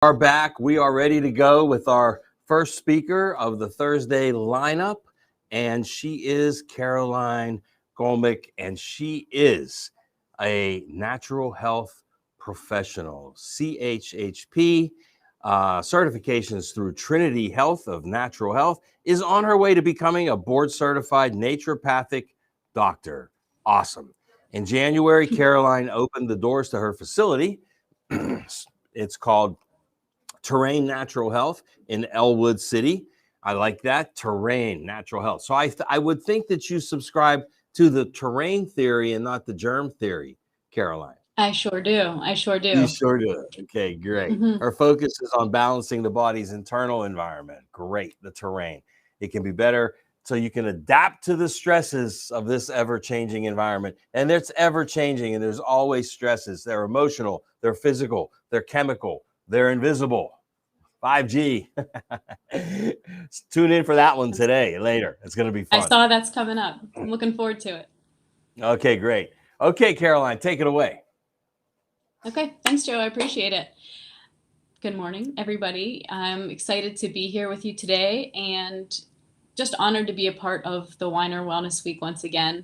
Are back. We are ready to go with our first speaker of the Thursday lineup, and she is Caroline Golmic, and she is a natural health professional, CHHP, certifications through Trinity Health of Natural Health, is on her way to becoming a board-certified naturopathic doctor. Awesome. In January, Caroline opened the doors to her facility. It's called Terrain Natural Health in Elwood City. I like that, Terrain Natural Health. So I would think that you subscribe to the terrain theory and not the germ theory, Caroline. I sure do. You sure do. Okay, great. Her focus is on balancing the body's internal environment. Great, the terrain. It can be better so you can adapt to the stresses of this ever-changing environment. And it's ever-changing, and there's always stresses. They're emotional, they're physical, they're chemical, they're invisible. 5G. Tune in for that one today, later. It's going to be fun. I saw that's coming up. I'm looking forward to it. Okay, great. Okay, Caroline, take it away. Okay, thanks, Joe. I appreciate it. Good morning, everybody. I'm excited to be here with you today and just honored to be a part of the Weiner Wellness Week once again.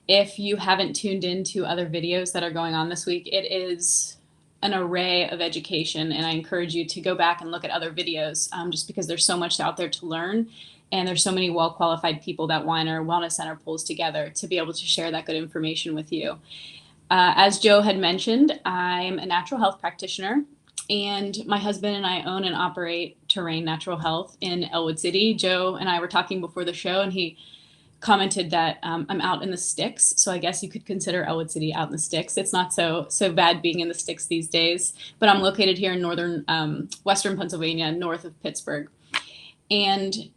If you haven't tuned into other videos that are going on this week, it is an array of education, and I encourage you to go back and look at other videos just because there's so much out there to learn, and there's so many well-qualified people that Weiner Wellness Center pulls together to be able to share that good information with you. As Joe had mentioned, I'm a natural health practitioner, and my husband and I own and operate Terrain Natural Health in Elwood City. Joe and I were talking before the show, and he commented that I'm out in the sticks. So I guess you could consider Elwood City out in the sticks. It's not so bad being in the sticks these days, but I'm located here in northern, western Pennsylvania, north of Pittsburgh. And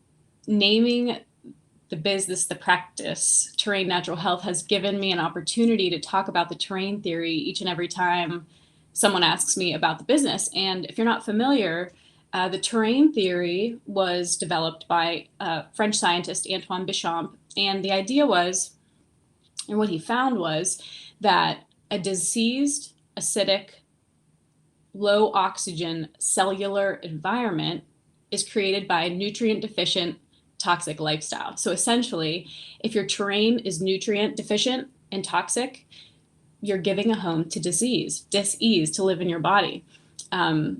naming the business, the practice, Terrain Natural Health, has given me an opportunity to talk about the terrain theory each and every time someone asks me about the business. And if you're not familiar, the terrain theory was developed by French scientist Antoine Béchamp, and the idea was, and what he found was, that a diseased, acidic, low oxygen cellular environment is created by a nutrient deficient toxic lifestyle. So essentially, if your terrain is nutrient deficient and toxic, you're giving a home to disease, dis-ease to live in your body. But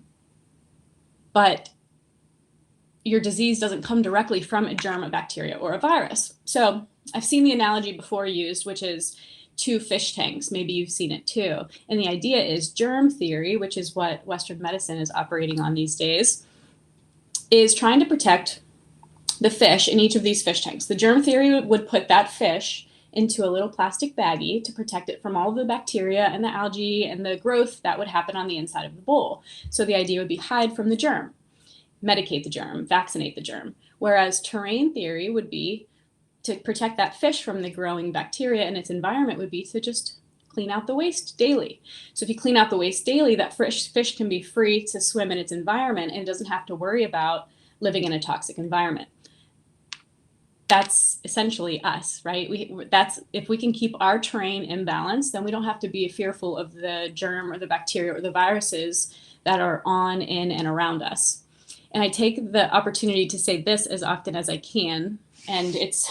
your disease doesn't come directly from a germ, a bacteria, or a virus. So I've seen the analogy before used, which is two fish tanks. Maybe you've seen it too. And the idea is germ theory, which is what Western medicine is operating on these days, is trying to protect the fish in each of these fish tanks. The germ theory would put that fish into a little plastic baggie to protect it from all of the bacteria and the algae and the growth that would happen on the inside of the bowl. So the idea would be hide from the germ, medicate the germ, vaccinate the germ. Whereas terrain theory would be to protect that fish from the growing bacteria and its environment would be to just clean out the waste daily. So if you clean out the waste daily, that fish can be free to swim in its environment and doesn't have to worry about living in a toxic environment. That's essentially us, right? If we can keep our terrain in balance, then we don't have to be fearful of the germ or the bacteria or the viruses that are on, in, and around us. And I take the opportunity to say this as often as I can, and it's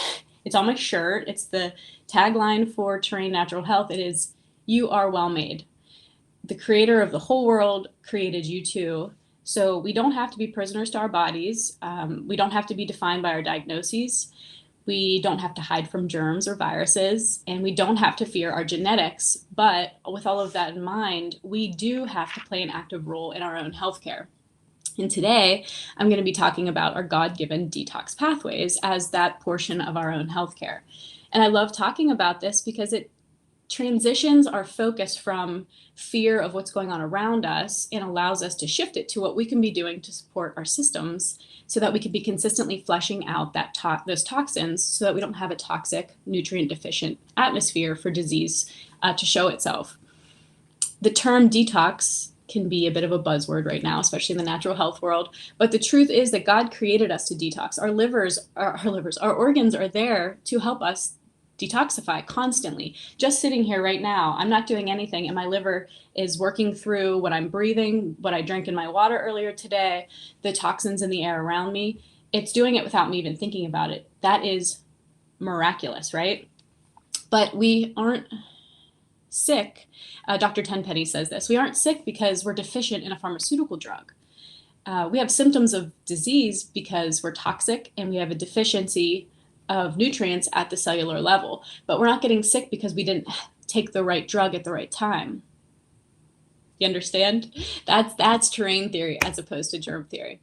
on my shirt. It's the tagline for Terrain Natural Health. It is, "You are well made." The creator of the whole world created you too. So we don't have to be prisoners to our bodies. We don't have to be defined by our diagnoses. We don't have to hide from germs or viruses, and we don't have to fear our genetics. But with all of that in mind, we do have to play an active role in our own healthcare. And today, I'm going to be talking about our God-given detox pathways as that portion of our own healthcare. And I love talking about this because it transitions our focus from fear of what's going on around us and allows us to shift it to what we can be doing to support our systems so that we can be consistently flushing out those toxins so that we don't have a toxic, nutrient deficient atmosphere for disease to show itself. The term detox can be a bit of a buzzword right now, especially in the natural health world. But the truth is that God created us to detox. Our organs are there to help us detoxify constantly. Just sitting here right now, I'm not doing anything, and my liver is working through what I'm breathing, what I drank in my water earlier today, the toxins in the air around me. It's doing it without me even thinking about it. That is miraculous, right? But we aren't sick. Dr. Tenpenny says this. We aren't sick because we're deficient in a pharmaceutical drug. We have symptoms of disease because we're toxic and we have a deficiency of nutrients at the cellular level. But we're not getting sick because we didn't take the right drug at the right time. You understand? That's terrain theory as opposed to germ theory.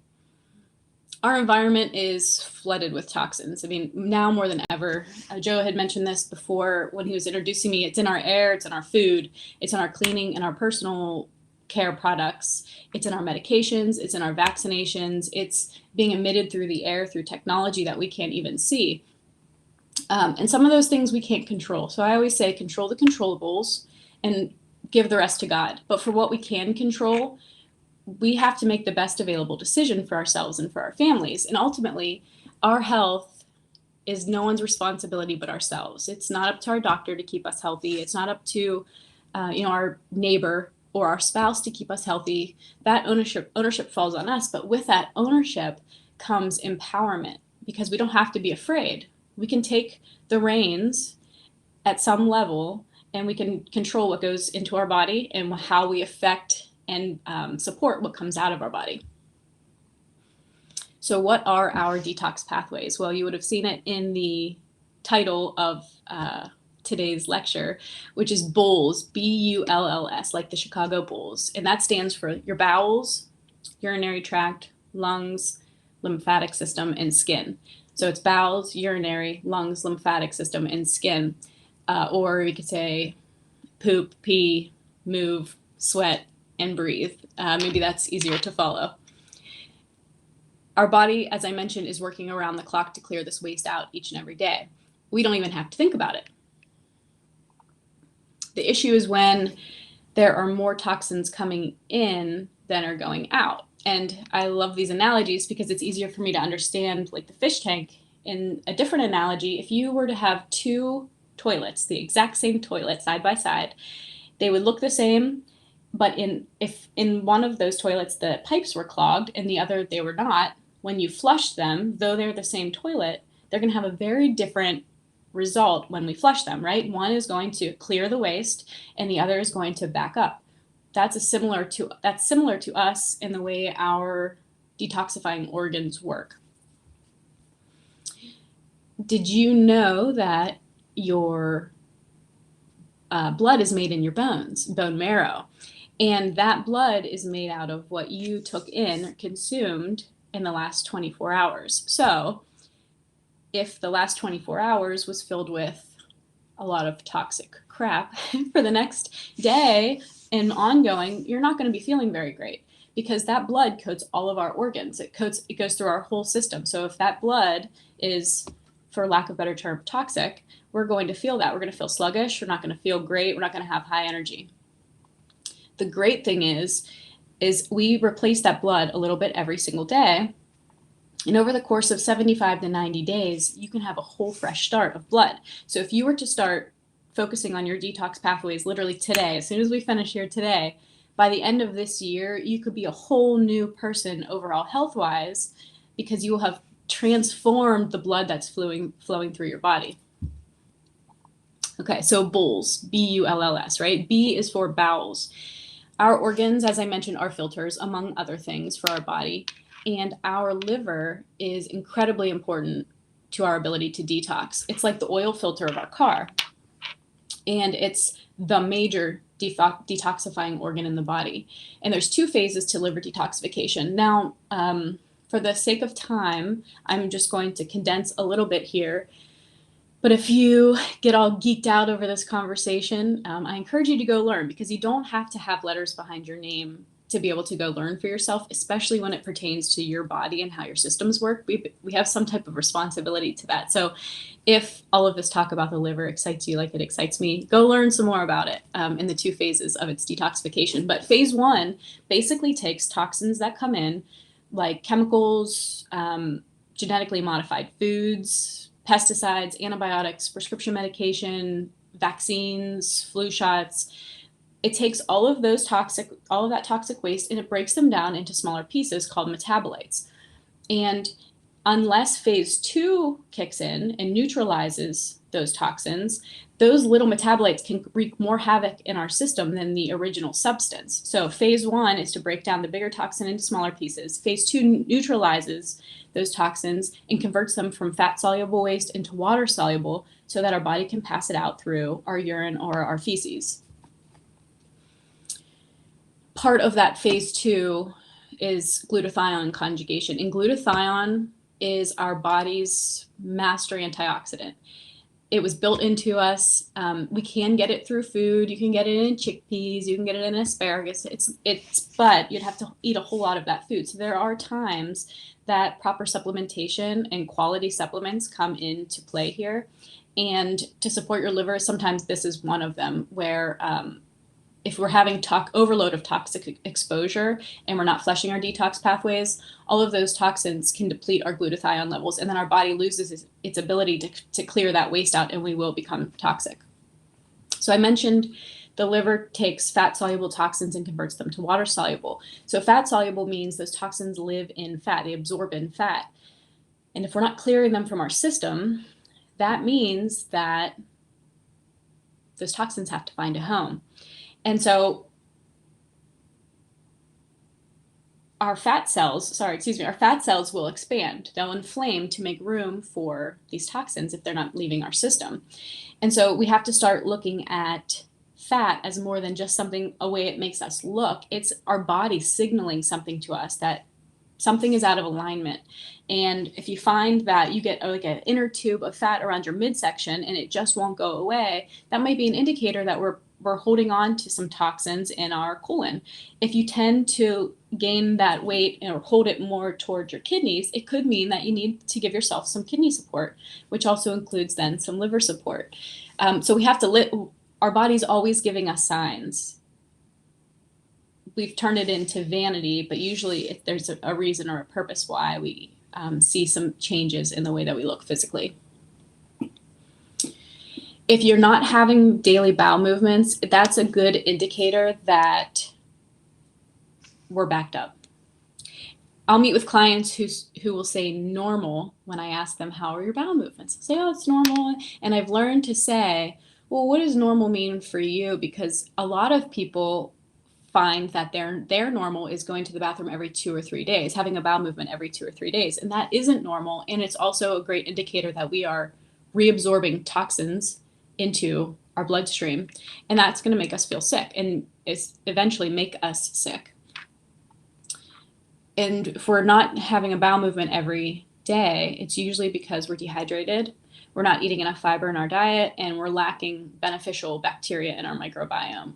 Our environment is flooded with toxins. I mean, now more than ever. Joe had mentioned this before when he was introducing me. It's in our air, it's in our food, it's in our cleaning and our personal care products. It's in our medications, it's in our vaccinations, it's being emitted through the air through technology that we can't even see. And some of those things we can't control. So I always say control the controllables and give the rest to God. But for what we can control, we have to make the best available decision for ourselves and for our families. And ultimately, our health is no one's responsibility but ourselves. It's not up to our doctor to keep us healthy. It's not up to our neighbor or our spouse to keep us healthy. That ownership falls on us. But with that ownership comes empowerment, because we don't have to be afraid. We can take the reins at some level, and we can control what goes into our body and how we affect and support what comes out of our body. So what are our detox pathways? Well, you would have seen it in the title of today's lecture, which is B.U.L.L.S, B-U-L-L-S, like the Chicago Bulls. And that stands for your bowels, urinary tract, lungs, lymphatic system, and skin. So it's bowels, urinary, lungs, lymphatic system, and skin. Or you could say poop, pee, move, sweat, and breathe. Maybe that's easier to follow. Our body, as I mentioned, is working around the clock to clear this waste out each and every day. We don't even have to think about it. The issue is when there are more toxins coming in than are going out. And I love these analogies because it's easier for me to understand, like the fish tank. In a different analogy, if you were to have two toilets, the exact same toilet side by side, they would look the same, but if in one of those toilets the pipes were clogged and the other they were not, when you flush them, though they're the same toilet, they're going to have a very different result when we flush them, right? One is going to clear the waste and the other is going to back up. That's similar to us in the way our detoxifying organs work. Did you know that your blood is made in your bones, bone marrow? And that blood is made out of what you took in or consumed in the last 24 hours. So if the last 24 hours was filled with a lot of toxic crap for the next day and ongoing, you're not going to be feeling very great, because that blood coats all of our organs. It goes through our whole system. So if that blood is, for lack of a better term, toxic, we're going to feel that. We're going to feel sluggish. We're not going to feel great. We're not going to have high energy. The great thing is we replace that blood a little bit every single day. And over the course of 75 to 90 days, you can have a whole fresh start of blood. So if you were to start focusing on your detox pathways literally today, as soon as we finish here today, by the end of this year, you could be a whole new person overall health-wise, because you will have transformed the blood that's flowing through your body. Okay, so B.U.L.L.S, B-U-L-L-S, right? B is for bowels. Our organs, as I mentioned, are filters, among other things, for our body. And our liver is incredibly important to our ability to detox. It's like the oil filter of our car. And it's the major detoxifying organ in the body. And there's two phases to liver detoxification. Now, for the sake of time, I'm just going to condense a little bit here. But if you get all geeked out over this conversation, I encourage you to go learn, because you don't have to have letters behind your name to be able to go learn for yourself, especially when it pertains to your body and how your systems work. We have some type of responsibility to that. So if all of this talk about the liver excites you like it excites me, go learn some more about it in the two phases of its detoxification. But phase one basically takes toxins that come in, like chemicals, genetically modified foods, pesticides, antibiotics, prescription medication, vaccines, flu shots. It takes all of that toxic waste, and it breaks them down into smaller pieces called metabolites. And unless phase 2 kicks in and neutralizes those toxins, those little metabolites can wreak more havoc in our system than the original substance. So phase 1 is to break down the bigger toxin into smaller pieces. Phase 2 neutralizes those toxins and converts them from fat-soluble waste into water-soluble so that our body can pass it out through our urine or our feces. Part of that phase 2 is glutathione conjugation. And glutathione is our body's master antioxidant. It was built into us. We can get it through food. You can get it in chickpeas. You can get it in asparagus. But you'd have to eat a whole lot of that food. So there are times that proper supplementation and quality supplements come into play here. And to support your liver, sometimes this is one of them, where if we're having overload of toxic exposure and we're not flushing our detox pathways, all of those toxins can deplete our glutathione levels, and then our body loses its ability to clear that waste out, and we will become toxic. So I mentioned the liver takes fat-soluble toxins and converts them to water-soluble. So fat-soluble means those toxins live in fat. They absorb in fat. And if we're not clearing them from our system, that means that those toxins have to find a home. And so our fat cells will expand. They'll inflame to make room for these toxins if they're not leaving our system. And so we have to start looking at fat as more than just a way it makes us look. It's our body signaling something to us that something is out of alignment. And if you find that you get like an inner tube of fat around your midsection and it just won't go away, that might be an indicator that we're holding on to some toxins in our colon. If you tend to gain that weight or hold it more toward your kidneys, it could mean that you need to give yourself some kidney support, which also includes then some liver support. So we have to our body's always giving us signs. We've turned it into vanity, but usually if there's a reason or a purpose why we see some changes in the way that we look physically. If you're not having daily bowel movements, that's a good indicator that we're backed up. I'll meet with clients who will say normal when I ask them, how are your bowel movements? I'll say, oh, it's normal. And I've learned to say, well, what does normal mean for you? Because a lot of people find that their normal is going to the bathroom every 2 or 3 days, having a bowel movement every 2 or 3 days. And that isn't normal. And it's also a great indicator that we are reabsorbing toxins into our bloodstream, and that's going to make us feel sick and eventually make us sick. And if we're not having a bowel movement every day, it's usually because we're dehydrated, we're not eating enough fiber in our diet, and we're lacking beneficial bacteria in our microbiome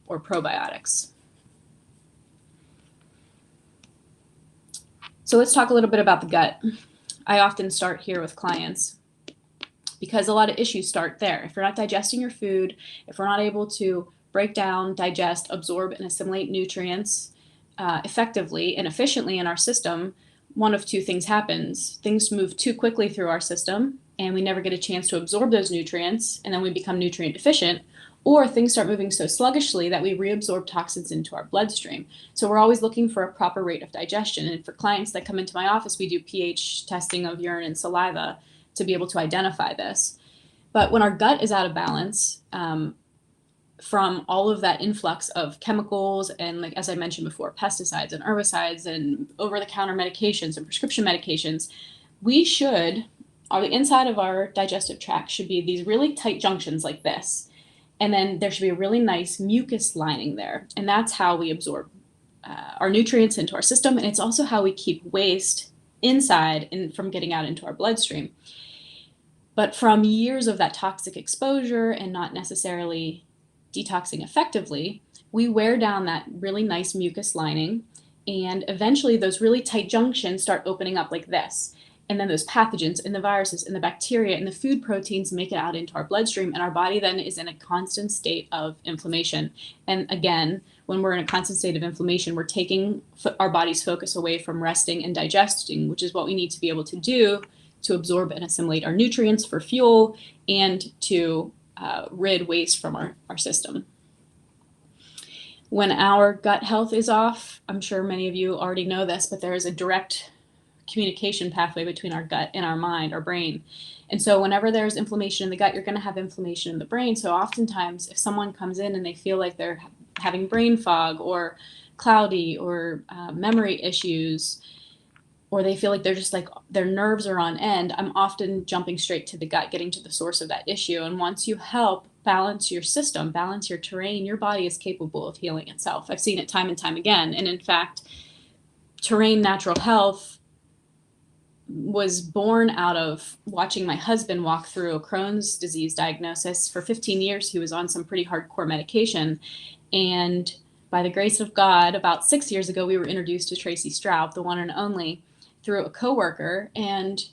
or probiotics. So let's talk a little bit about the gut. I often start here with clients, because a lot of issues start there. If you're not digesting your food, if we're not able to break down, digest, absorb, and assimilate nutrients effectively and efficiently in our system, one of two things happens. Things move too quickly through our system, and we never get a chance to absorb those nutrients, and then we become nutrient deficient, or things start moving so sluggishly that we reabsorb toxins into our bloodstream. So we're always looking for a proper rate of digestion. And for clients that come into my office, we do pH testing of urine and saliva to be able to identify this. But when our gut is out of balance from all of that influx of chemicals and, like as I mentioned before, pesticides and herbicides and over-the-counter medications and prescription medications, the inside of our digestive tract should be these really tight junctions like this. And then there should be a really nice mucus lining there. And that's how we absorb our nutrients into our system. And it's also how we keep waste inside and from getting out into our bloodstream. But from years of that toxic exposure and not necessarily detoxing effectively, we wear down that really nice mucus lining, and eventually those really tight junctions start opening up like this. And then those pathogens and the viruses and the bacteria and the food proteins make it out into our bloodstream, and our body then is in a constant state of inflammation. And again, when we're in a constant state of inflammation, we're taking our body's focus away from resting and digesting, which is what we need to be able to do to absorb and assimilate our nutrients for fuel and to rid waste from our system. When our gut health is off, I'm sure many of you already know this, but there is a direct communication pathway between our gut and our mind, our brain. And so whenever there's inflammation in the gut, you're going to have inflammation in the brain. So oftentimes if someone comes in and they feel like they're having brain fog or cloudy or memory issues, or they feel like they're just like their nerves are on end, I'm often jumping straight to the gut, getting to the source of that issue. And once you help balance your system, balance your terrain, your body is capable of healing itself. I've seen it time and time again. And in fact, Terrain Natural Health was born out of watching my husband walk through a Crohn's disease diagnosis. For 15 years, he was on some pretty hardcore medication. And by the grace of God, about 6 years ago, we were introduced to Tracy Straub, the one and only, through a coworker. And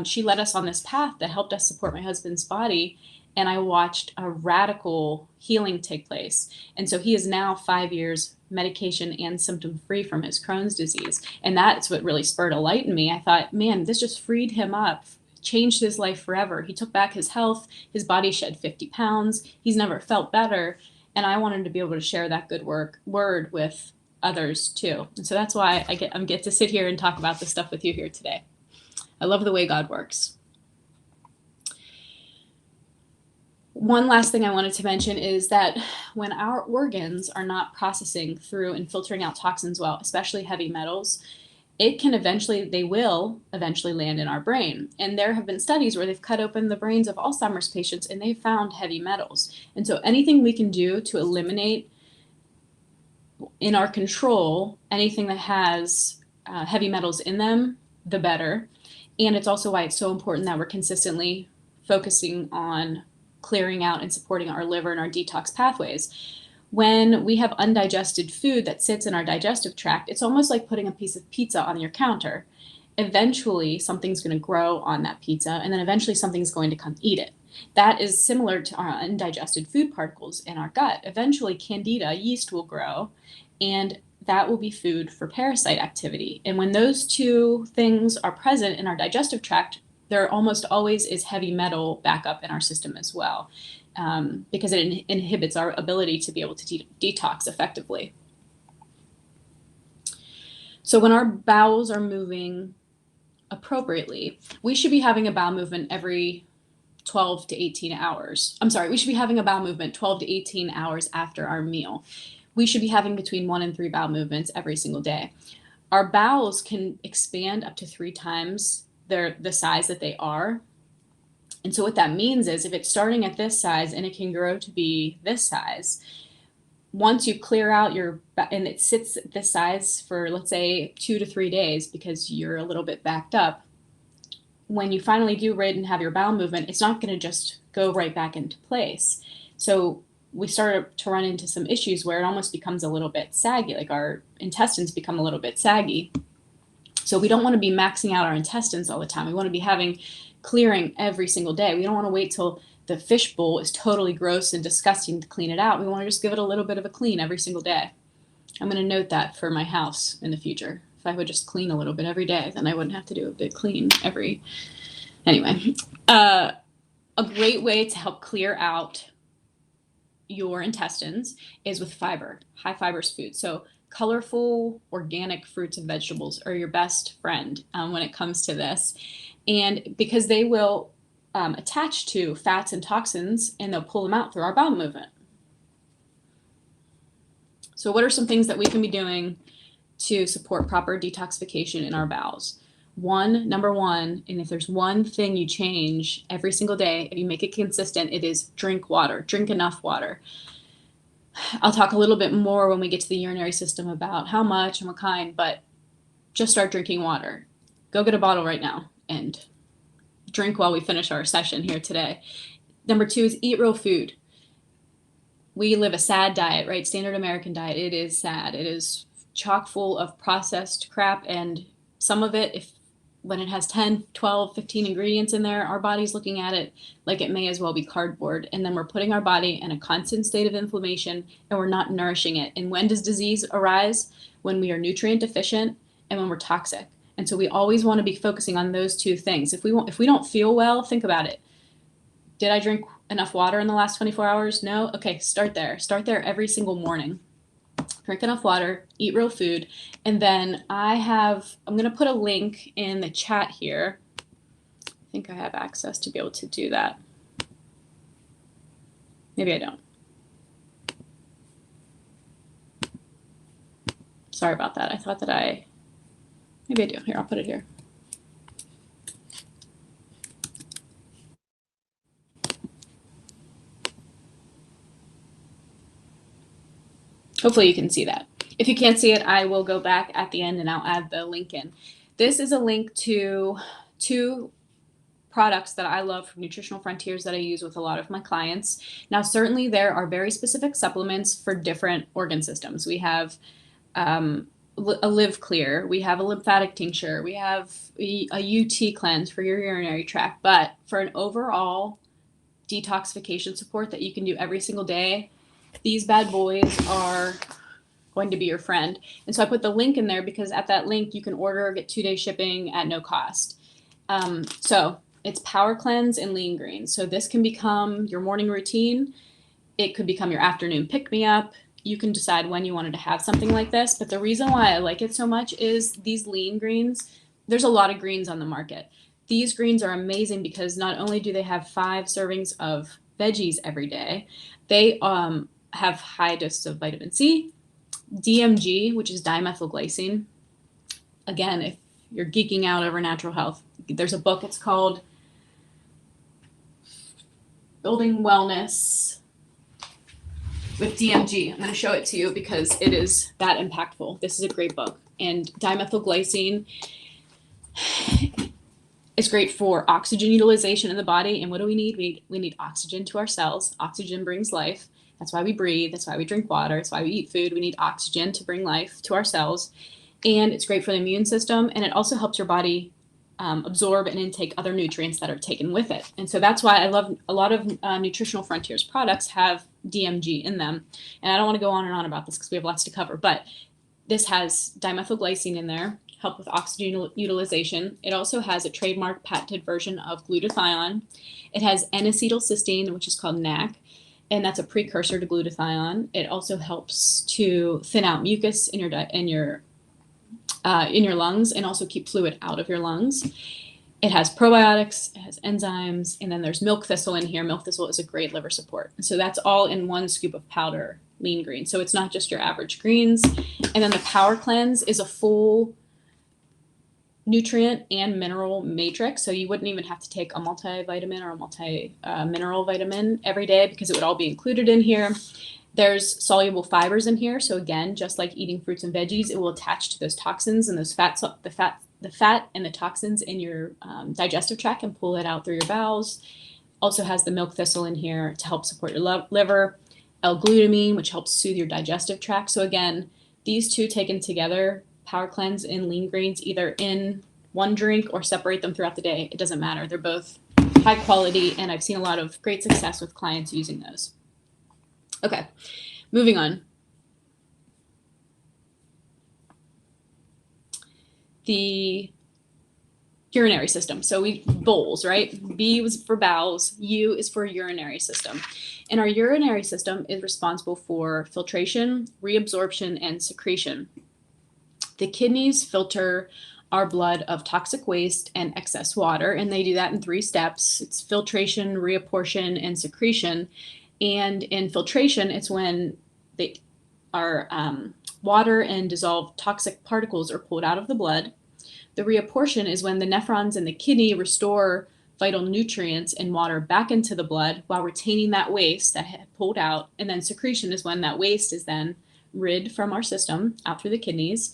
she led us on this path that helped us support my husband's body. And I watched a radical healing take place. And so he is now 5 years medication and symptom free from his Crohn's disease. And that's what really spurred a light in me. I thought, man, this just freed him up, changed his life forever. He took back his health. His body shed 50 pounds. He's never felt better. And I wanted to be able to share that good word with others too. And so that's why I get to sit here and talk about this stuff with you here today. I love the way God works. One last thing I wanted to mention is that when our organs are not processing through and filtering out toxins well, especially heavy metals, they will eventually land in our brain. And there have been studies where they've cut open the brains of Alzheimer's patients and they've found heavy metals. And so anything we can do to eliminate in our control anything that has heavy metals in them, the better. And it's also why it's so important that we're consistently focusing on clearing out and supporting our liver and our detox pathways. When we have undigested food that sits in our digestive tract, it's almost like putting a piece of pizza on your counter. Eventually, something's going to grow on that pizza, and then eventually something's going to come eat it. That is similar to our undigested food particles in our gut. Eventually, candida, yeast will grow, and that will be food for parasite activity. And when those two things are present in our digestive tract, there almost always is heavy metal backup in our system as well, because it inhibits our ability to be able to detox effectively. So when our bowels are moving appropriately, we should be having a bowel movement every 12 to 18 hours. I'm sorry, we should be having a bowel movement 12 to 18 hours after our meal. We should be having between 1 and 3 bowel movements every single day. Our bowels can expand up to 3 times the size that they are. And so what that means is if it's starting at this size and it can grow to be this size, once you clear out and it sits at this size for, let's say, 2 to 3 days because you're a little bit backed up, when you finally do rid and have your bowel movement, it's not going to just go right back into place. So we start to run into some issues where it almost becomes a little bit saggy, like our intestines become a little bit saggy. So we don't want to be maxing out our intestines all the time. We want to be clearing every single day. We don't want to wait till the fish bowl is totally gross and disgusting to clean it out. We want to just give it a little bit of a clean every single day. I'm going to note that for my house in the future. If I would just clean a little bit every day, then I wouldn't have to do a big clean Anyway, a great way to help clear out your intestines is with fiber, high fibrous food. So colorful organic fruits and vegetables are your best friend when it comes to this. And because they will attach to fats and toxins and they'll pull them out through our bowel movement. So what are some things that we can be doing to support proper detoxification in our bowels? Number one, and if there's one thing you change every single day, if you make it consistent, it is drink water, drink enough water. I'll talk a little bit more when we get to the urinary system about how much and what kind, but just start drinking water. Go get a bottle right now and drink while we finish our session here today. Number 2 is eat real food. We live a sad diet, right? Standard American diet. It is sad. It is chock full of processed crap, and some of it, when it has 10, 12, 15 ingredients in there, our body's looking at it like it may as well be cardboard. And then we're putting our body in a constant state of inflammation and we're not nourishing it. And when does disease arise? When we are nutrient deficient and when we're toxic. And so we always want to be focusing on those two things. If we don't feel well, think about it. Did I drink enough water in the last 24 hours? No? Okay, start there. Start there every single morning. Drink enough water, eat real food. And then I'm going to put a link in the chat here. I think I have access to be able to do that. Maybe I don't. Sorry about that. I thought that maybe I do. Here, I'll put it here. Hopefully you can see that. If you can't see it, I will go back at the end and I'll add the link in. This is a link to 2 products that I love from Nutritional Frontiers that I use with a lot of my clients. Now, certainly there are very specific supplements for different organ systems. We have a Live Clear, we have a lymphatic tincture, we have a UT cleanse for your urinary tract. But for an overall detoxification support that you can do every single day, these bad boys are going to be your friend. And so I put the link in there because at that link you can order or get 2-day shipping at no cost. So it's Power Cleanse and Lean Greens. So this can become your morning routine. It could become your afternoon pick-me-up. You can decide when you wanted to have something like this. But the reason why I like it so much is these lean greens. There's a lot of greens on the market. These greens are amazing because not only do they have 5 servings of veggies every day, they have high doses of vitamin C, DMG, which is dimethylglycine. Again, if you're geeking out over natural health, there's a book. It's called Building Wellness with DMG. I'm going to show it to you because it is that impactful. This is a great book. And dimethylglycine is great for oxygen utilization in the body. And what do we need? We need oxygen to our cells. Oxygen brings life. That's why we breathe. That's why we drink water. That's why we eat food. We need oxygen to bring life to our cells. And it's great for the immune system. And it also helps your body absorb and intake other nutrients that are taken with it. And so that's why I love a lot of Nutritional Frontiers products have DMG in them. And I don't want to go on and on about this because we have lots to cover, but this has dimethylglycine in there, help with oxygen utilization. It also has a trademark patented version of glutathione. It has N-acetylcysteine, which is called NAC, and that's a precursor to glutathione. It also helps to thin out mucus in your lungs and also keep fluid out of your lungs. It has probiotics, it has enzymes, and then there's milk thistle in here. Milk thistle is a great liver support. So that's all in 1 scoop of powder lean green. So it's not just your average greens. And then the Power Cleanse is a full nutrient and mineral matrix. So you wouldn't even have to take a multivitamin or a multi-mineral vitamin every day because it would all be included in here. There's soluble fibers in here. So again, just like eating fruits and veggies, it will attach to those toxins and those the fat and the toxins in your digestive tract and pull it out through your bowels. Also has the milk thistle in here to help support your liver. L-glutamine, which helps soothe your digestive tract. So again, these 2 taken together, Power Cleanse and lean greens, either in 1 drink or separate them throughout the day. It doesn't matter. They're both high quality, and I've seen a lot of great success with clients using those. Okay, moving on. The urinary system. So bowls, right? B was for bowels, U is for urinary system. And our urinary system is responsible for filtration, reabsorption, and secretion. The kidneys filter our blood of toxic waste and excess water, and they do that in 3 steps. It's filtration, reapportion, and secretion. And in filtration, it's when our water and dissolved toxic particles are pulled out of the blood. The reapportion is when the nephrons in the kidney restore vital nutrients and water back into the blood while retaining that waste that had pulled out. And then secretion is when that waste is then rid from our system out through the kidneys.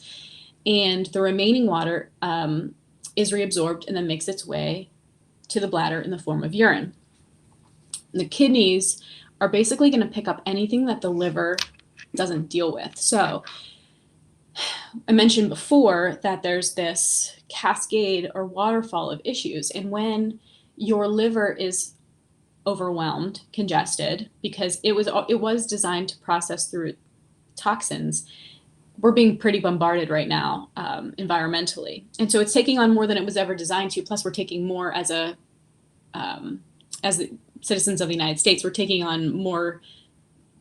And the remaining water is reabsorbed and then makes its way to the bladder in the form of urine. The kidneys are basically going to pick up anything that the liver doesn't deal with. So I mentioned before that there's this cascade or waterfall of issues. And when your liver is overwhelmed, congested, because it was designed to process through toxins, we're being pretty bombarded right now environmentally. And so it's taking on more than it was ever designed to. Plus, we're taking more as the citizens of the United States, we're taking on more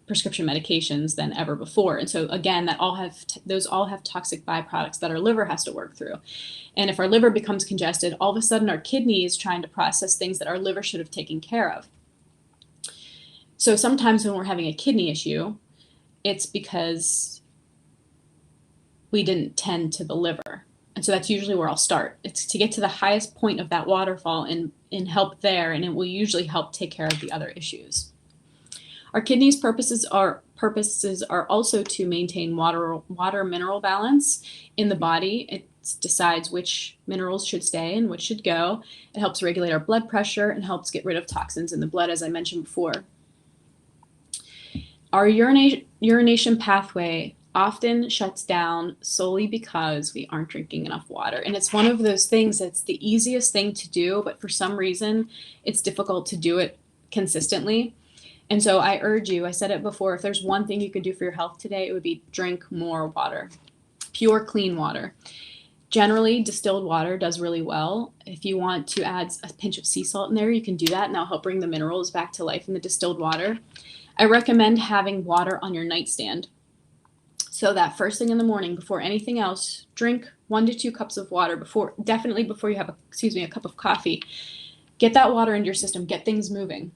prescription medications than ever before. And so again, those all have toxic byproducts that our liver has to work through. And if our liver becomes congested, all of a sudden our kidney is trying to process things that our liver should have taken care of. So sometimes when we're having a kidney issue, it's because we didn't tend to the liver. And so that's usually where I'll start. It's to get to the highest point of that waterfall and help there, and it will usually help take care of the other issues. Our kidneys' purposes are also to maintain water mineral balance in the body. It decides which minerals should stay and which should go. It helps regulate our blood pressure and helps get rid of toxins in the blood, as I mentioned before. Our urination pathway often shuts down solely because we aren't drinking enough water. And it's one of those things that's the easiest thing to do, but for some reason it's difficult to do it consistently. And so I urge you, I said it before, if there's one thing you could do for your health today, it would be drink more water, pure, clean water. Generally, distilled water does really well. If you want to add a pinch of sea salt in there, you can do that, and that'll help bring the minerals back to life in the distilled water. I recommend having water on your nightstand, so that first thing in the morning, before anything else, drink 1 to 2 cups of water definitely before you have a cup of coffee. Get that water into your system, get things moving.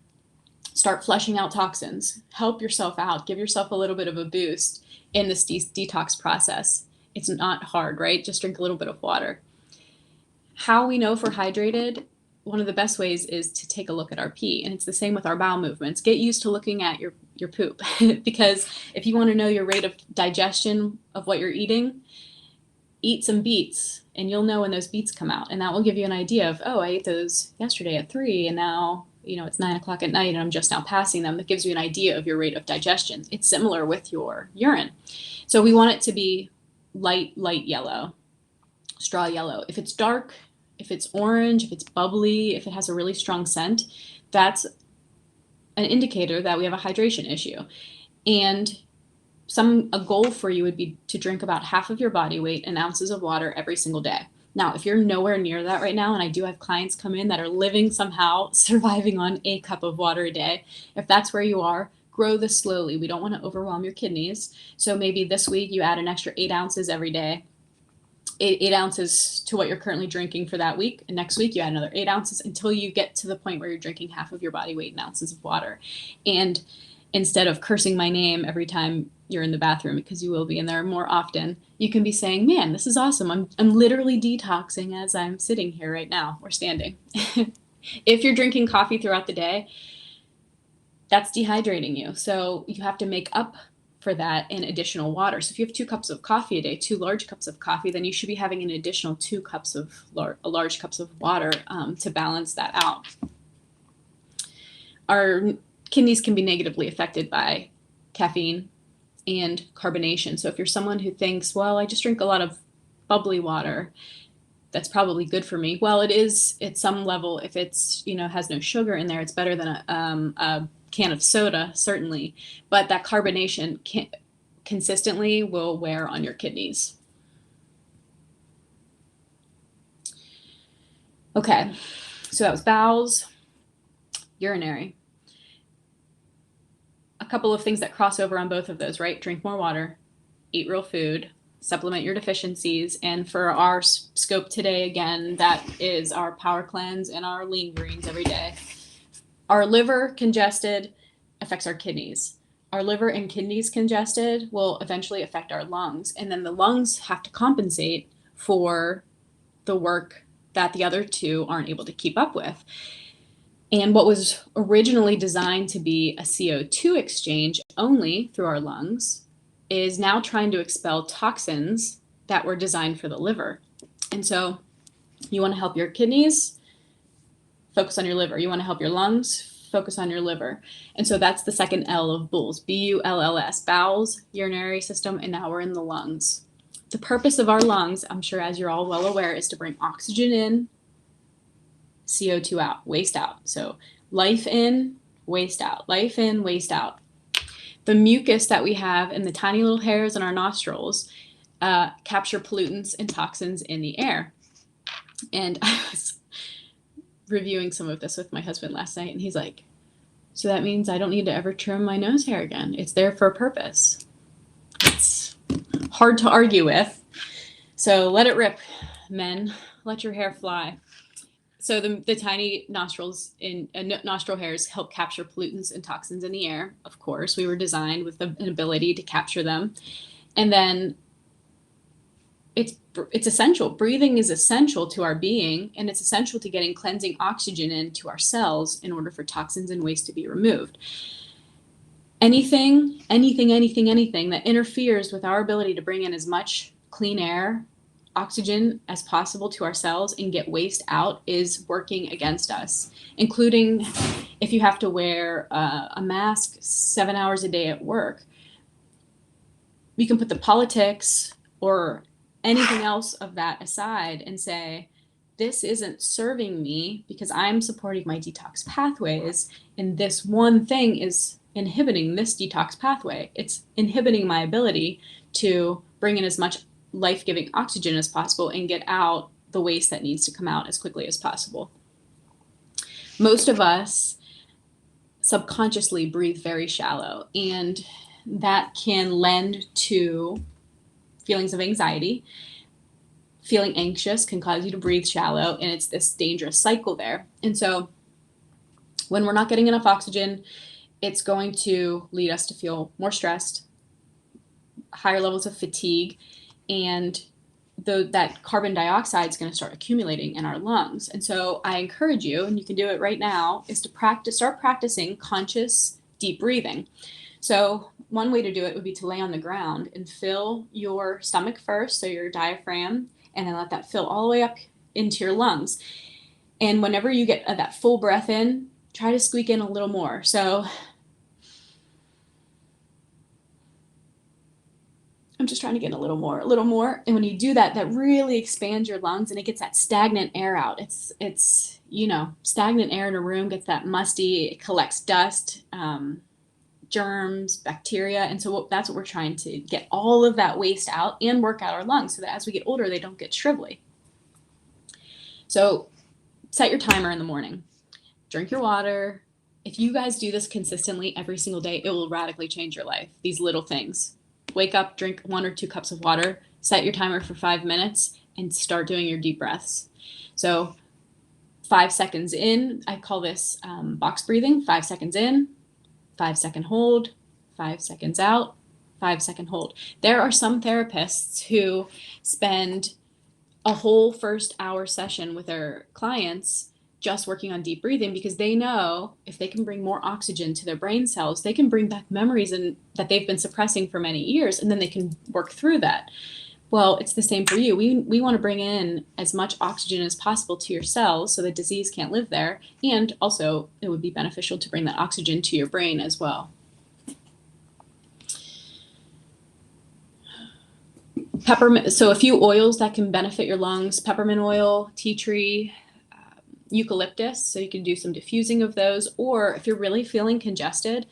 Start flushing out toxins. Help yourself out. Give yourself a little bit of a boost in this detox process. It's not hard, right? Just drink a little bit of water. How we know if we're hydrated, one of the best ways is to take a look at our pee. And it's the same with our bowel movements. Get used to looking at your poop because if you want to know your rate of digestion of what you're eating, eat some beets and you'll know when those beets come out. And that will give you an idea of, oh, I ate those yesterday at 3 and now it's 9 o'clock at night and I'm just now passing them. That gives you an idea of your rate of digestion. It's similar with your urine. So we want it to be light yellow, straw yellow. If it's dark, if it's orange, if it's bubbly, if it has a really strong scent, that's an indicator that we have a hydration issue. And a goal for you would be to drink about half of your body weight in ounces of water every single day. Now, if you're nowhere near that right now, and I do have clients come in that are living somehow, surviving on a cup of water a day, if that's where you are, grow this slowly. We don't want to overwhelm your kidneys. So maybe this week you add an extra 8 ounces every day, 8 ounces to what you're currently drinking for that week. And next week you add another 8 ounces until you get to the point where you're drinking half of your body weight in ounces of water. And instead of cursing my name every time you're in the bathroom, because you will be in there more often, you can be saying, man, this is awesome. I'm literally detoxing as I'm sitting here right now or standing. If you're drinking coffee throughout the day, that's dehydrating you. So you have to make up for that in additional water. So if you have 2 cups of coffee a day, 2 large cups of coffee, then you should be having an additional 2 cups of large cups of water to balance that out. Our kidneys can be negatively affected by caffeine and carbonation. So if you're someone who thinks, well, I just drink a lot of bubbly water, that's probably good for me. Well, it is at some level. If it's, has no sugar in there, it's better than a can of soda, certainly. But that carbonation consistently will wear on your kidneys. Okay, so that was bowels, urinary. A couple of things that cross over on both of those, right? Drink more water, eat real food, supplement your deficiencies. And for our scope today, again, that is our power cleanse and our lean greens every day. Our liver congested affects our kidneys. Our liver and kidneys congested will eventually affect our lungs. And then the lungs have to compensate for the work that the other two aren't able to keep up with. And what was originally designed to be a CO2 exchange only through our lungs is now trying to expel toxins that were designed for the liver. And so you want to help your kidneys, focus on your liver. You want to help your lungs, focus on your liver. And so that's the second L of B.U.L.S, B-U-L-L-S, bowels, urinary system, and now we're in the lungs. The purpose of our lungs, I'm sure as you're all well aware, is to bring oxygen in, CO2 out, waste out. So life in, waste out, life in, waste out. The mucus that we have in the tiny little hairs in our nostrils capture pollutants and toxins in the air. And I was reviewing some of this with my husband last night, and he's like, so that means I don't need to ever trim my nose hair again. It's there for a purpose. It's hard to argue with. So let it rip, men. Let your hair fly. So the tiny nostrils in nostril hairs help capture pollutants and toxins in the air. Of course, we were designed with an ability to capture them. And then it's essential. Breathing is essential to our being, and it's essential to getting cleansing oxygen into our cells in order for toxins and waste to be removed. Anything that interferes with our ability to bring in as much clean air, oxygen as possible to our cells and get waste out is working against us, including if you have to wear a mask 7 hours a day at work. We can put the politics or anything else of that aside and say, this isn't serving me because I'm supporting my detox pathways, and this one thing is inhibiting this detox pathway. It's inhibiting my ability to bring in as much life-giving oxygen as possible and get out the waste that needs to come out as quickly as possible. Most of us subconsciously breathe very shallow, and that can lend to feelings of anxiety. Feeling anxious can cause you to breathe shallow, and it's this dangerous cycle there. And so when we're not getting enough oxygen, it's going to lead us to feel more stressed, higher levels of fatigue, and that carbon dioxide is going to start accumulating in our lungs. And so I encourage you, and you can do it right now, is to start practicing conscious deep breathing. So one way to do it would be to lay on the ground and fill your stomach first, so your diaphragm, and then let that fill all the way up into your lungs. And whenever you get that full breath in, try to squeak in a little more. So I'm just trying to get a little more. And when you do that, that really expands your lungs and it gets that stagnant air out. It's stagnant air in a room gets that musty, it collects dust, germs, bacteria. And so that's what we're trying to get, all of that waste out and work out our lungs so that as we get older, they don't get shrivelly. So set your timer in the morning, drink your water. If you guys do this consistently every single day, it will radically change your life. These little things. Wake up, drink 1 or 2 cups of water, set your timer for 5 minutes, and start doing your deep breaths. So 5 seconds in, I call this box breathing. 5 seconds in, 5 second hold, 5 seconds out, 5 second hold. There are some therapists who spend a whole first hour session with their clients just working on deep breathing because they know if they can bring more oxygen to their brain cells, they can bring back memories that they've been suppressing for many years, and then they can work through that. Well, it's the same for you. We want to bring in as much oxygen as possible to your cells so that disease can't live there. And also, it would be beneficial to bring that oxygen to your brain as well. Peppermint. So a few oils that can benefit your lungs: peppermint oil, tea tree, eucalyptus. So you can do some diffusing of those. Or if you're really feeling congested,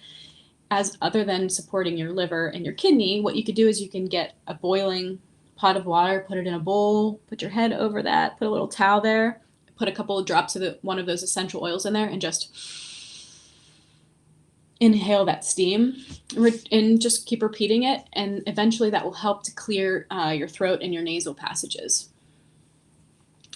as other than supporting your liver and your kidney, what you could do is you can get a boiling pot of water, put it in a bowl, put your head over that, put a little towel there, put a couple of drops of one of those essential oils in there, and just inhale that steam and just keep repeating it. And eventually that will help to clear your throat and your nasal passages.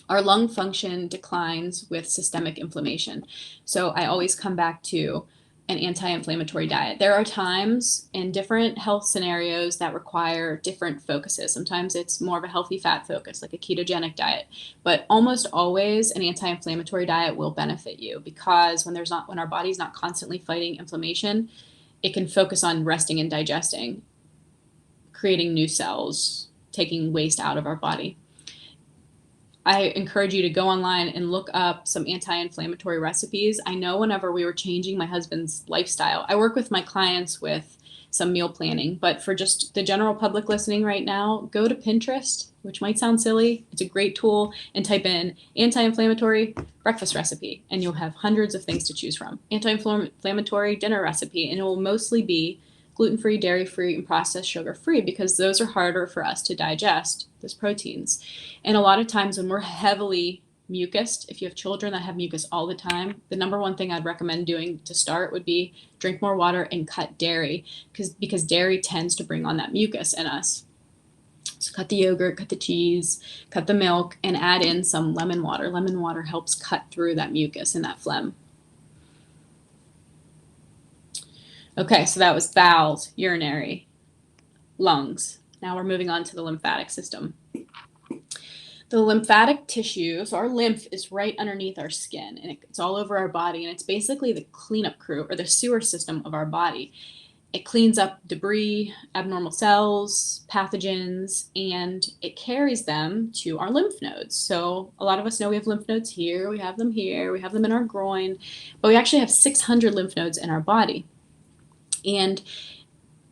Our lung function declines with systemic inflammation. So I always come back to an anti-inflammatory diet. There are times in different health scenarios that require different focuses. Sometimes it's more of a healthy fat focus, like a ketogenic diet, but almost always an anti-inflammatory diet will benefit you because when our body's not constantly fighting inflammation, it can focus on resting and digesting, creating new cells, taking waste out of our body. I encourage you to go online and look up some anti-inflammatory recipes. I know whenever we were changing my husband's lifestyle, I work with my clients with some meal planning, but for just the general public listening right now, go to Pinterest, which might sound silly. It's a great tool, and type in anti-inflammatory breakfast recipe, and you'll have hundreds of things to choose from. Anti-inflammatory dinner recipe, and it will mostly be gluten-free, dairy-free, and processed sugar-free, because those are harder for us to digest, those proteins. And a lot of times when we're heavily mucused, if you have children that have mucus all the time, the number one thing I'd recommend doing to start would be drink more water and cut dairy, because dairy tends to bring on that mucus in us. So cut the yogurt, cut the cheese, cut the milk, and add in some lemon water. Lemon water helps cut through that mucus and that phlegm. Okay, so that was bowels, urinary, lungs. Now we're moving on to the lymphatic system. The lymphatic tissue, so our lymph is right underneath our skin, and it's all over our body, and it's basically the cleanup crew, or the sewer system of our body. It cleans up debris, abnormal cells, pathogens, and it carries them to our lymph nodes. So a lot of us know we have lymph nodes here, we have them in our groin, but we actually have 600 lymph nodes in our body. And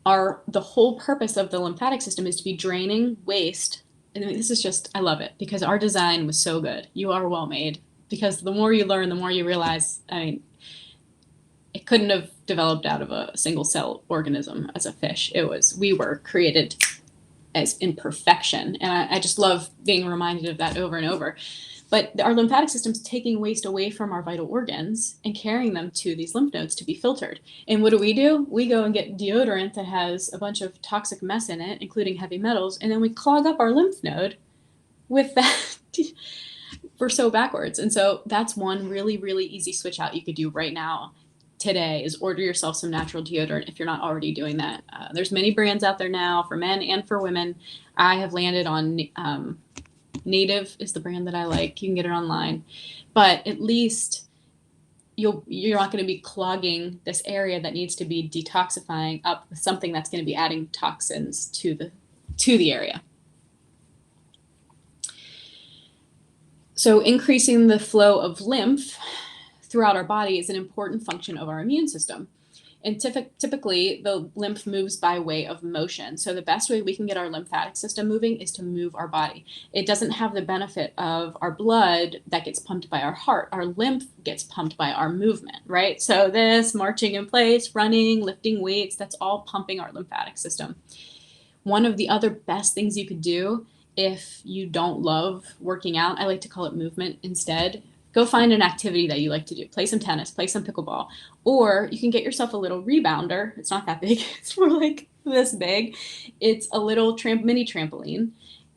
the whole purpose of the lymphatic system is to be draining waste. And this is just, I love it, because our design was so good. You are well made, because the more you learn, the more you realize, it couldn't have developed out of a single cell organism as a fish. We were created as imperfection. And I just love being reminded of that over and over. But our lymphatic system is taking waste away from our vital organs and carrying them to these lymph nodes to be filtered. And what do? We go and get deodorant that has a bunch of toxic mess in it, including heavy metals, and then we clog up our lymph node with that. We're so backwards. And so that's one really, really easy switch out you could do right now today, is order yourself some natural deodorant if you're not already doing that. There's many brands out there now for men and for women. I have landed on Native is the brand that I like. You can get it online, but at least you're not going to be clogging this area that needs to be detoxifying up with something that's going to be adding toxins to the area. So increasing the flow of lymph throughout our body is an important function of our immune system. And typically, the lymph moves by way of motion. So the best way we can get our lymphatic system moving is to move our body. It doesn't have the benefit of our blood that gets pumped by our heart. Our lymph gets pumped by our movement, right? So this marching in place, running, lifting weights, that's all pumping our lymphatic system. One of the other best things you could do if you don't love working out, I like to call it movement instead. Go find an activity that you like to do. Play some tennis, play some pickleball, or you can get yourself a little rebounder. It's not that big. It's more like this big. It's a little mini trampoline,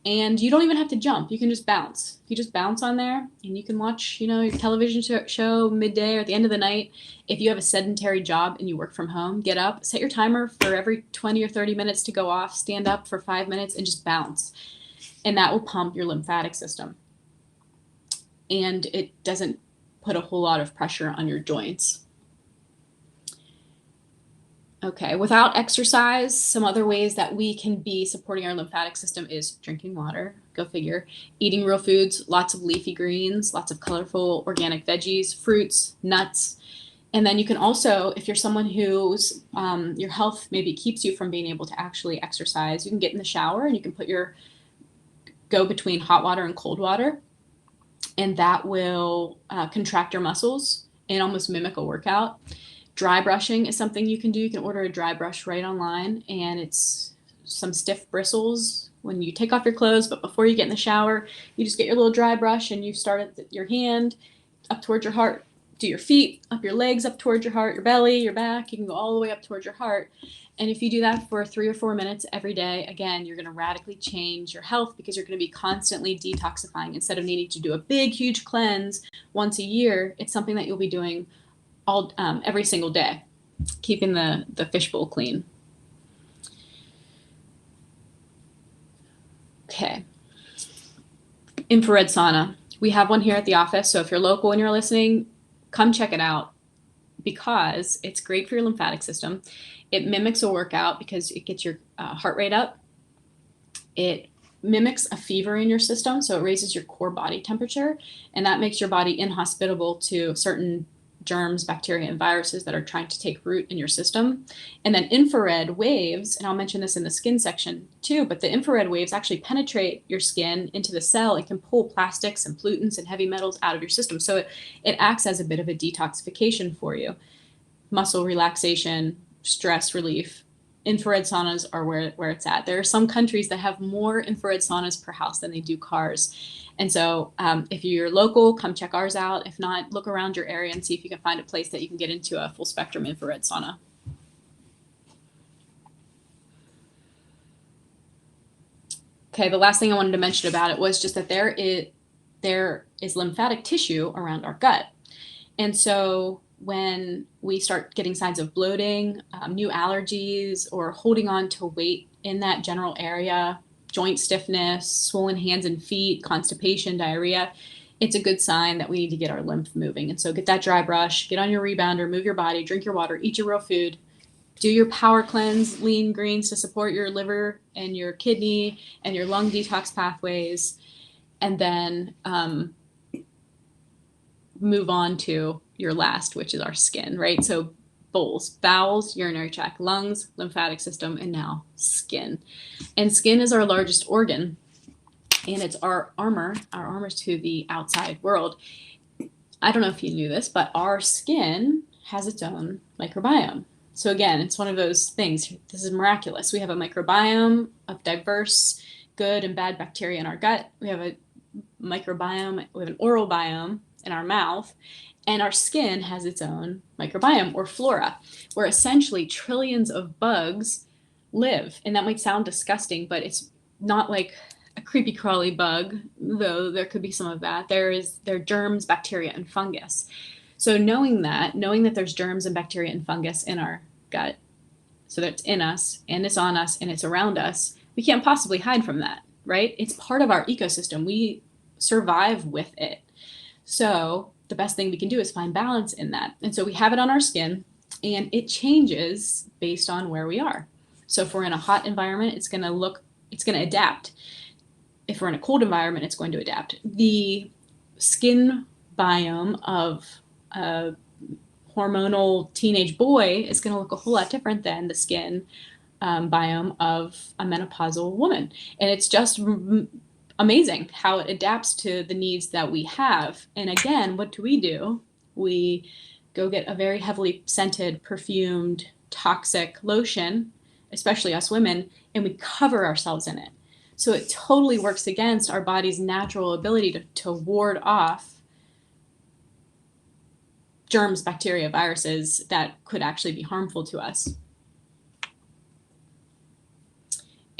and you don't even have to jump. You can just bounce. You just bounce on there, and you can watch, your television show midday or at the end of the night. If you have a sedentary job and you work from home, get up, set your timer for every 20 or 30 minutes to go off, stand up for 5 minutes, and just bounce. And that will pump your lymphatic system. And it doesn't put a whole lot of pressure on your joints. Okay, without exercise, some other ways that we can be supporting our lymphatic system is drinking water, go figure, eating real foods, lots of leafy greens, lots of colorful organic veggies, fruits, nuts. And then you can also, if you're someone whose your health maybe keeps you from being able to actually exercise, you can get in the shower and you can go between hot water and cold water. And that will contract your muscles and almost mimic a workout. Dry brushing is something you can do. You can order a dry brush right online, and it's some stiff bristles when you take off your clothes, but before you get in the shower, you just get your little dry brush and you start at your hand up towards your heart, do your feet, up your legs, up towards your heart, your belly, your back. You can go all the way up towards your heart. And if you do that for 3 or 4 minutes every day, again, you're going to radically change your health, because you're going to be constantly detoxifying. Instead of needing to do a big, huge cleanse once a year, it's something that you'll be doing every single day, keeping the fishbowl clean. Okay. Infrared sauna. We have one here at the office. So if you're local and you're listening, come check it out, because it's great for your lymphatic system. It mimics a workout because it gets your heart rate up. It mimics a fever in your system, so it raises your core body temperature, and that makes your body inhospitable to certain germs, bacteria, and viruses that are trying to take root in your system. And then infrared waves, and I'll mention this in the skin section too, but the infrared waves actually penetrate your skin into the cell and can pull plastics and pollutants and heavy metals out of your system. So it acts as a bit of a detoxification for you. Muscle relaxation, stress relief, infrared saunas are where it's at. There are some countries that have more infrared saunas per house than they do cars. And so if you're local, come check ours out. If not, look around your area and see if you can find a place that you can get into a full spectrum infrared sauna. Okay, the last thing I wanted to mention about it was just that there is lymphatic tissue around our gut. And so when we start getting signs of bloating, new allergies, or holding on to weight in that general area, joint stiffness, swollen hands and feet, constipation, diarrhea, it's a good sign that we need to get our lymph moving. And so get that dry brush, get on your rebounder, move your body, drink your water, eat your real food, do your power cleanse, lean greens to support your liver and your kidney and your lung detox pathways, and then move on to your last, which is our skin, right? So bowels, urinary tract, lungs, lymphatic system, and now skin. And skin is our largest organ, and it's our armor to the outside world. I don't know if you knew this, but our skin has its own microbiome. So again, it's one of those things. This is miraculous. We have a microbiome of diverse good and bad bacteria in our gut. We have a microbiome, we have an oral biome in our mouth, and our skin has its own microbiome or flora, where essentially trillions of bugs live. And that might sound disgusting, but it's not like a creepy crawly bug, though there could be some of that. There are germs, bacteria, and fungus. So knowing that there's germs and bacteria and fungus in our gut, so that it's in us and it's on us and it's around us, we can't possibly hide from that, right? It's part of our ecosystem. We survive with it. So the best thing we can do is find balance in that. And so we have it on our skin, and it changes based on where we are. So if we're in a hot environment, it's going to adapt. If we're in a cold environment, it's going to adapt. The skin biome of a hormonal teenage boy is going to look a whole lot different than the skin biome of a menopausal woman. And it's just amazing how it adapts to the needs that we have. And again, what do? We go get a very heavily scented, perfumed, toxic lotion, especially us women, and we cover ourselves in it. So it totally works against our body's natural ability to ward off germs, bacteria, viruses that could actually be harmful to us.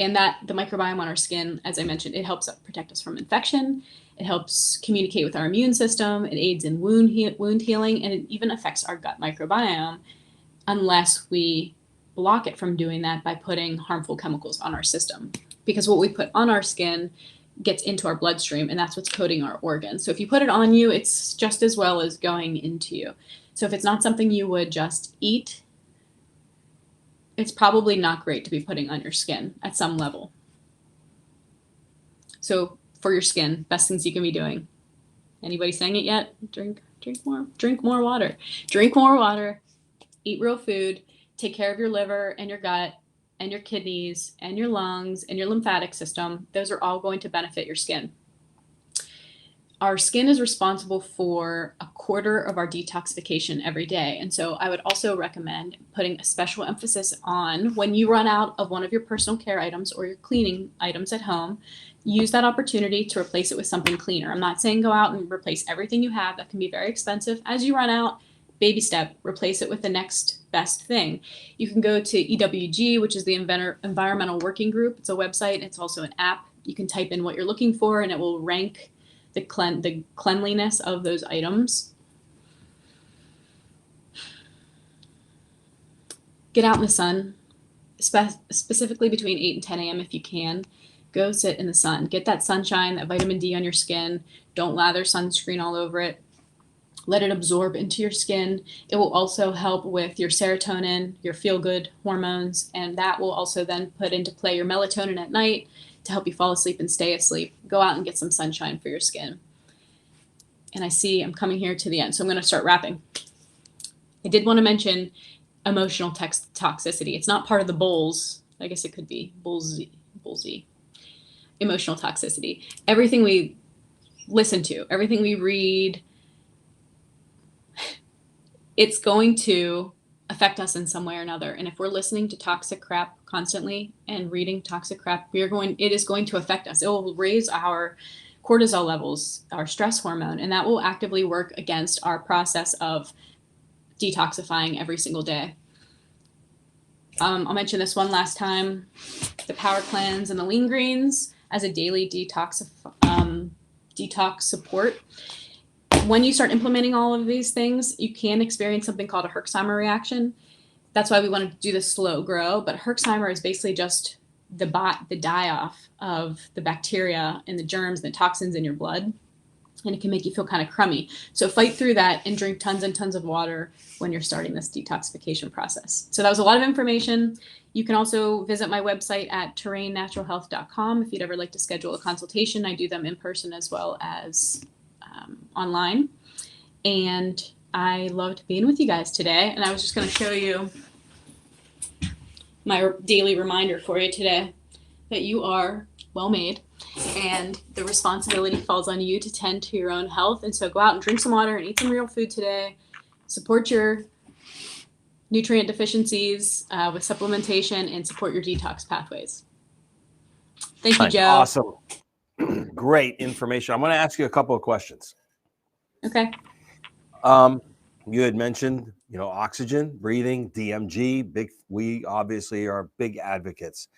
And that the microbiome on our skin, as I mentioned, it helps protect us from infection. It helps communicate with our immune system. It aids in wound healing, and it even affects our gut microbiome unless we block it from doing that by putting harmful chemicals on our system. Because what we put on our skin gets into our bloodstream, and that's what's coating our organs. So if you put it on you, it's just as well as going into you. So if it's not something you would just eat, it's probably not great to be putting on your skin at some level. So for your skin, best things you can be doing. Anybody saying it yet? Drink more water. Drink more water, eat real food, take care of your liver and your gut and your kidneys and your lungs and your lymphatic system. Those are all going to benefit your skin. Our skin is responsible for a quarter of our detoxification every day. And so I would also recommend putting a special emphasis on when you run out of one of your personal care items or your cleaning items at home, use that opportunity to replace it with something cleaner. I'm not saying go out and replace everything you have. That can be very expensive. As you run out, baby step, replace it with the next best thing. You can go to EWG, which is the Environmental Working Group. It's a website. It's also an app. You can type in what you're looking for, and it will rank the cleanliness of those items. Get out in the sun, specifically between 8 and 10 a.m. if you can. Go sit in the sun. Get that sunshine, that vitamin D on your skin. Don't lather sunscreen all over it. Let it absorb into your skin. It will also help with your serotonin, your feel-good hormones, and that will also then put into play your melatonin at night to help you fall asleep and stay asleep. Go out and get some sunshine for your skin. And I see I'm coming here to the end, so I'm going to start wrapping. I did want to mention emotional toxicity. It's not part of the B.U.L.S. I guess it could be B.U.L.S. Emotional toxicity. Everything we listen to, everything we read, it's going to affect us in some way or another. And if we're listening to toxic crap constantly and reading toxic crap, it is going to affect us. It will raise our cortisol levels, our stress hormone, and that will actively work against our process of detoxifying every single day. I'll mention this one last time, the power cleanse and the lean greens as a daily detox support. When you start implementing all of these things, you can experience something called a Herxheimer reaction. That's why we want to do the slow grow. But Herxheimer is basically just the die-off of the bacteria and the germs and the toxins in your blood. And it can make you feel kind of crummy. So fight through that and drink tons and tons of water when you're starting this detoxification process. So that was a lot of information. You can also visit my website at terrainnaturalhealth.com if you'd ever like to schedule a consultation. I do them in person as well as online. And I loved being with you guys today. And I was just going to show you my daily reminder for you today that you are well made and the responsibility falls on you to tend to your own health. And so go out and drink some water and eat some real food today. Support your nutrient deficiencies with supplementation and support your detox pathways. Thank you, Joe. Awesome. Great information. I'm going to ask you a couple of questions. Okay. You had mentioned, oxygen, breathing, DMG. We obviously are big advocates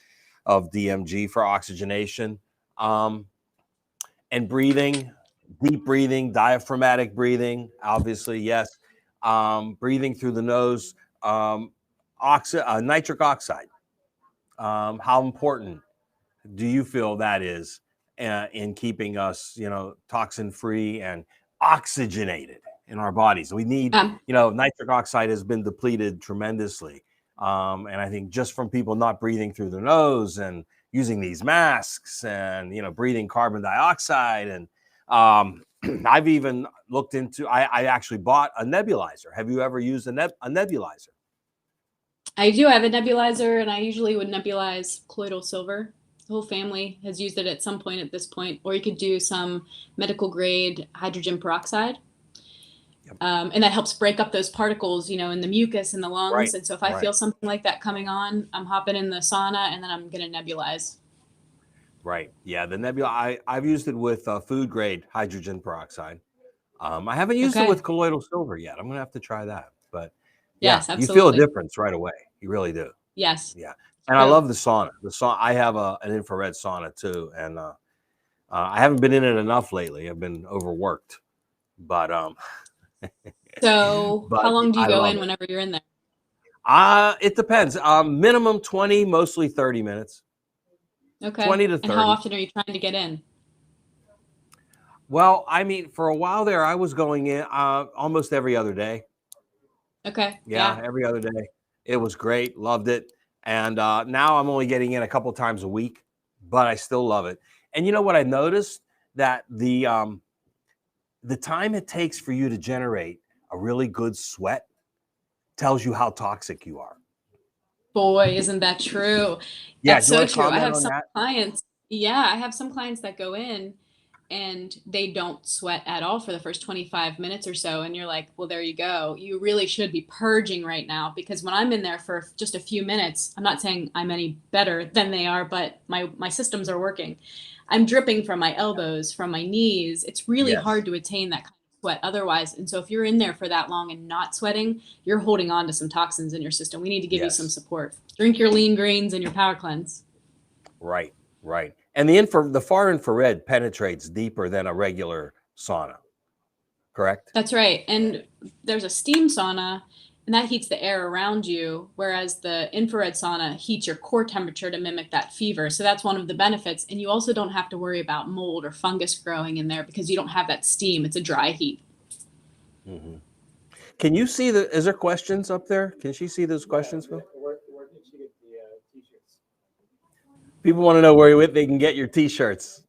of DMG for oxygenation. And breathing, deep breathing, diaphragmatic breathing, obviously, yes. Breathing through the nose, nitric oxide. How important do you feel that is in keeping us, toxin free and oxygenated in our bodies? We need, nitric oxide has been depleted tremendously. And I think just from people not breathing through their nose and using these masks and, breathing carbon dioxide. And I've even looked into, I actually bought a nebulizer. Have you ever used a nebulizer? I do. I have a nebulizer, and I usually would nebulize colloidal silver. The whole family has used it at some point at this point, or you could do some medical grade hydrogen peroxide. Yep. And that helps break up those particles, in the mucus in the lungs. Right. And so if I feel something like that coming on, I'm hopping in the sauna and then I'm going to nebulize. Right. Yeah. The nebula, I've used it with food grade hydrogen peroxide. I haven't used it with colloidal silver yet. I'm going to have to try that. But yes, yeah, absolutely. You feel a difference right away. You really do. Yes. Yeah. And I love the sauna. I have an infrared sauna too. And I haven't been in it enough lately. I've been overworked. But so how long do you go in whenever you're in there? It depends. Minimum 20, mostly 30 minutes. Okay. 20 to 30. And how often are you trying to get in? Well, for a while there, I was going in almost every other day. Okay. Yeah, every other day. It was great. Loved it. And now I'm only getting in a couple times a week, but I still love it. And you know what I noticed? That the time it takes for you to generate a really good sweat tells you how toxic you are. Boy, isn't that true? Yeah, that's so true. I have some clients. Yeah, I have some clients that go in and they don't sweat at all for the first 25 minutes or so. And you're like, well, there you go. You really should be purging right now, because when I'm in there for just a few minutes, I'm not saying I'm any better than they are, but my systems are working. I'm dripping from my elbows, from my knees. It's really hard to attain that kind of sweat otherwise. And so if you're in there for that long and not sweating, you're holding on to some toxins in your system. We need to give you some support. Drink your lean greens and your power cleanse. Right, right. And the far infrared penetrates deeper than a regular sauna, correct? That's right. And there's a steam sauna, and that heats the air around you, whereas the infrared sauna heats your core temperature to mimic that fever. So that's one of the benefits. And you also don't have to worry about mold or fungus growing in there because you don't have that steam. It's a dry heat. Mm-hmm. Can you see is there questions up there? Can she see those questions, Phil? Where did she get the t-shirts? People want to know where they can get your t-shirts.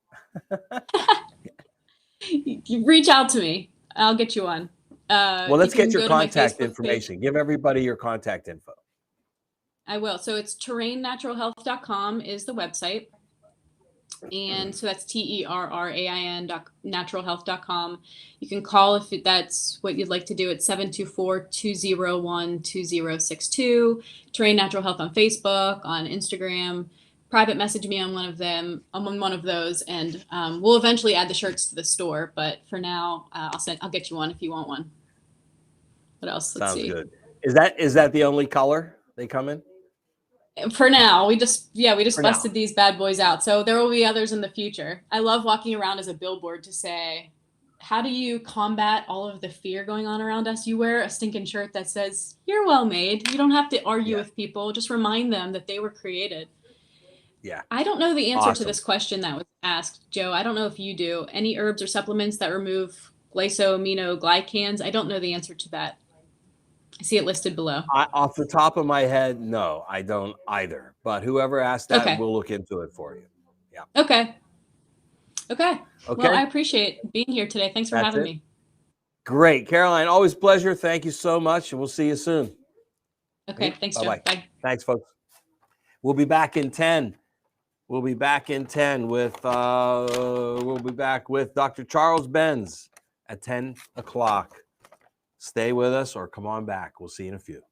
You reach out to me. I'll get you one. Well, let's get your contact information. Give everybody your contact info. I will. So it's terrainnaturalhealth.com is the website. And so that's TERRAIN.naturalhealth.com. You can call if that's what you'd like to do. It's 724-201-2062. Terrain Natural Health on Facebook, on Instagram. Private message me on one of them. I'm on one of those, and we'll eventually add the shirts to the store. But for now, I'll get you one if you want one. What else? Let's Sounds see. good. Is that the only color they come in? For now, we just For busted now. these bad boys out. So there will be others in the future. I love walking around as a billboard to say, how do you combat all of the fear going on around us? You wear a stinking shirt that says, you're well made. You don't have to argue Yeah. with people. Just remind them that they were created. Yeah. I don't know the answer to Awesome. this question that was asked, Joe. I don't know if you do. Any herbs or supplements that remove glycosaminoglycans? I don't know the answer to that. I see it listed below. Off the top of my head, no, I don't either. But whoever asked that, Okay. we'll look into it for you. Yeah. Okay. Okay. Okay. Well, I appreciate being here today. Thanks for having me. Great. Caroline, always a pleasure. Thank you so much. And we'll see you soon. Okay. Thanks, Joe. Bye-bye. Bye. Thanks, folks. We'll be back in 10. We'll be back in 10 with Dr. Charles Benz at 10 o'clock. Stay with us or come on back. We'll see you in a few.